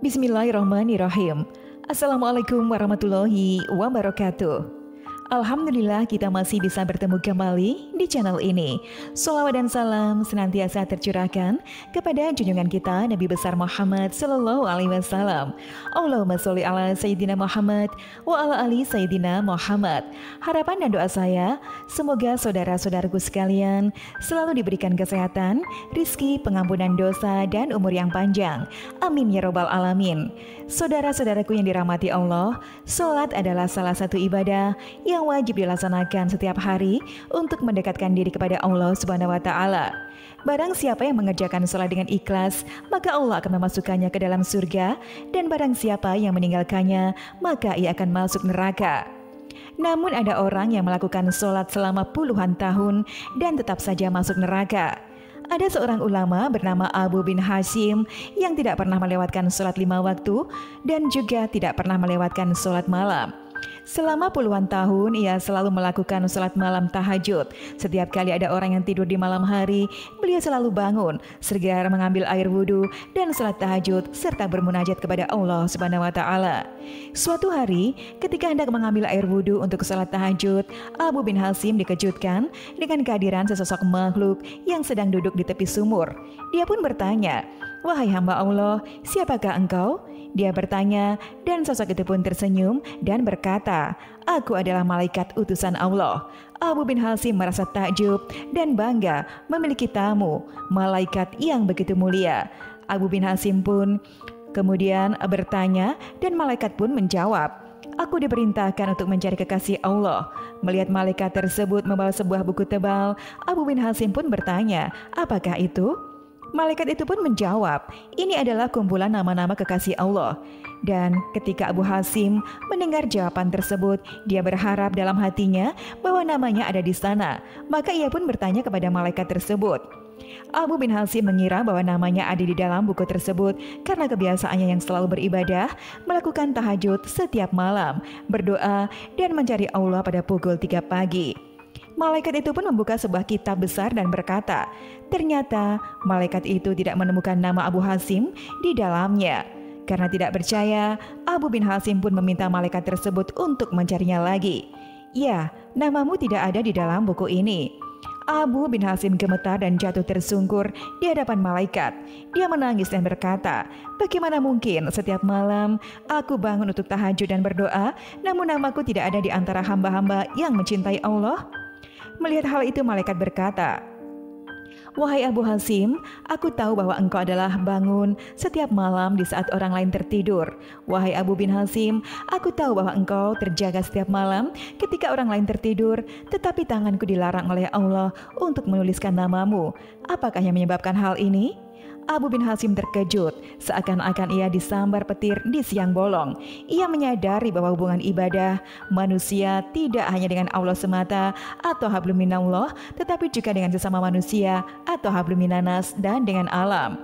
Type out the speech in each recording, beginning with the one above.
Bismillahirrahmanirrahim. Assalamualaikum warahmatullahi wabarakatuh. Alhamdulillah kita masih bisa bertemu kembali di channel ini. Shalawat dan salam senantiasa tercurahkan kepada junjungan kita Nabi besar Muhammad Sallallahu Alaihi Wasallam. Allahumma sholli ala Sayyidina Muhammad wa ala ali Sayyidina Muhammad. Harapan dan doa saya, semoga saudara-saudaraku sekalian selalu diberikan kesehatan, rizki, pengampunan dosa, dan umur yang panjang. Amin ya robbal alamin. Saudara-saudaraku yang dirahmati Allah, sholat adalah salah satu ibadah yang wajib dilaksanakan setiap hari untuk mendekatkan diri kepada Allah Subhanahu wa Ta'ala. Barang siapa yang mengerjakan sholat dengan ikhlas, maka Allah akan memasukkannya ke dalam surga, dan barang siapa yang meninggalkannya, maka ia akan masuk neraka. Namun ada orang yang melakukan sholat selama puluhan tahun dan tetap saja masuk neraka. Ada seorang ulama bernama Abu bin Hasim yang tidak pernah melewatkan sholat 5 waktu dan juga tidak pernah melewatkan sholat malam. Selama puluhan tahun ia selalu melakukan sholat malam tahajud. Setiap kali ada orang yang tidur di malam hari, beliau selalu bangun, segera mengambil air wudhu dan sholat tahajud serta bermunajat kepada Allah Subhanahu wa Ta'ala. Suatu hari ketika hendak mengambil air wudhu untuk sholat tahajud, Abu bin Hasim dikejutkan dengan kehadiran sesosok makhluk yang sedang duduk di tepi sumur. Dia pun bertanya, "Wahai hamba Allah, siapakah engkau?" Dia bertanya, dan sosok itu pun tersenyum dan berkata, "Aku adalah malaikat utusan Allah." Abu bin Hasim merasa takjub dan bangga memiliki tamu, malaikat yang begitu mulia. Abu bin Hasim pun kemudian bertanya dan malaikat pun menjawab, "Aku diperintahkan untuk mencari kekasih Allah." Melihat malaikat tersebut membawa sebuah buku tebal, Abu bin Hasim pun bertanya, "Apakah itu?" Malaikat itu pun menjawab, "Ini adalah kumpulan nama-nama kekasih Allah." Dan ketika Abu Hasim mendengar jawaban tersebut, dia berharap dalam hatinya bahwa namanya ada di sana. Maka ia pun bertanya kepada malaikat tersebut. Abu bin Hasim mengira bahwa namanya ada di dalam buku tersebut karena kebiasaannya yang selalu beribadah, melakukan tahajud setiap malam, berdoa, dan mencari Allah pada pukul 3 pagi. Malaikat itu pun membuka sebuah kitab besar dan berkata, ternyata malaikat itu tidak menemukan nama Abu Hasim di dalamnya. Karena tidak percaya, Abu bin Hasim pun meminta malaikat tersebut untuk mencarinya lagi. "Ya, namamu tidak ada di dalam buku ini." Abu bin Hasim gemetar dan jatuh tersungkur di hadapan malaikat. Dia menangis dan berkata, "Bagaimana mungkin setiap malam aku bangun untuk tahajud dan berdoa, namun namaku tidak ada di antara hamba-hamba yang mencintai Allah?" Melihat hal itu malaikat berkata, "Wahai Abu Hasim, aku tahu bahwa engkau adalah bangun setiap malam di saat orang lain tertidur. Wahai Abu bin Hasim, aku tahu bahwa engkau terjaga setiap malam ketika orang lain tertidur, tetapi tanganku dilarang oleh Allah untuk menuliskan namamu. Apakah yang menyebabkan hal ini?" Abu bin Hasim terkejut, seakan-akan ia disambar petir di siang bolong. Ia menyadari bahwa hubungan ibadah manusia tidak hanya dengan Allah semata atau hablum minallah, tetapi juga dengan sesama manusia atau hablum minanas dan dengan alam.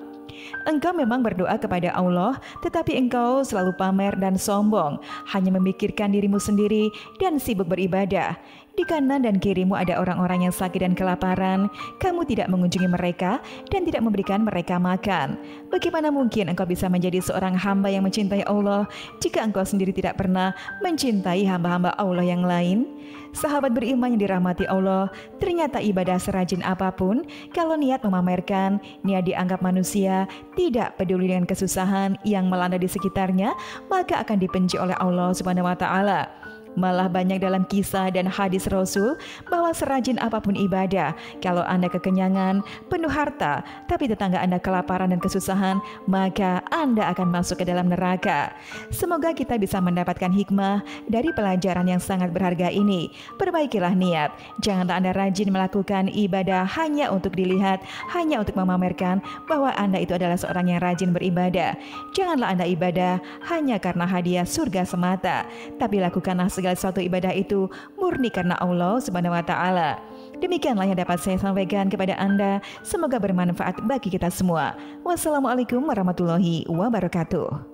Engkau memang berdoa kepada Allah, tetapi engkau selalu pamer dan sombong, hanya memikirkan dirimu sendiri dan sibuk beribadah. Di kanan dan kirimu ada orang-orang yang sakit dan kelaparan. Kamu tidak mengunjungi mereka dan tidak memberikan mereka makan. Bagaimana mungkin engkau bisa menjadi seorang hamba yang mencintai Allah jika engkau sendiri tidak pernah mencintai hamba-hamba Allah yang lain? Sahabat beriman yang dirahmati Allah, ternyata ibadah serajin apapun, kalau niat memamerkan, niat dianggap manusia, tidak peduli dengan kesusahan yang melanda di sekitarnya, maka akan dibenci oleh Allah Subhanahu wa Ta'ala. Malah banyak dalam kisah dan hadis Rasul bahwa serajin apapun ibadah, kalau Anda kekenyangan, penuh harta, tapi tetangga Anda kelaparan dan kesusahan, maka Anda akan masuk ke dalam neraka. Semoga kita bisa mendapatkan hikmah dari pelajaran yang sangat berharga ini. Perbaikilah niat, janganlah Anda rajin melakukan ibadah hanya untuk dilihat, hanya untuk memamerkan bahwa Anda itu adalah seorang yang rajin beribadah. Janganlah Anda ibadah hanya karena hadiah surga semata, tapi lakukanlah segala sesuatu ibadah itu murni karena Allah Subhanahu wa Ta'ala. Demikianlah yang dapat saya sampaikan kepada Anda. Semoga bermanfaat bagi kita semua. Wassalamualaikum warahmatullahi wabarakatuh.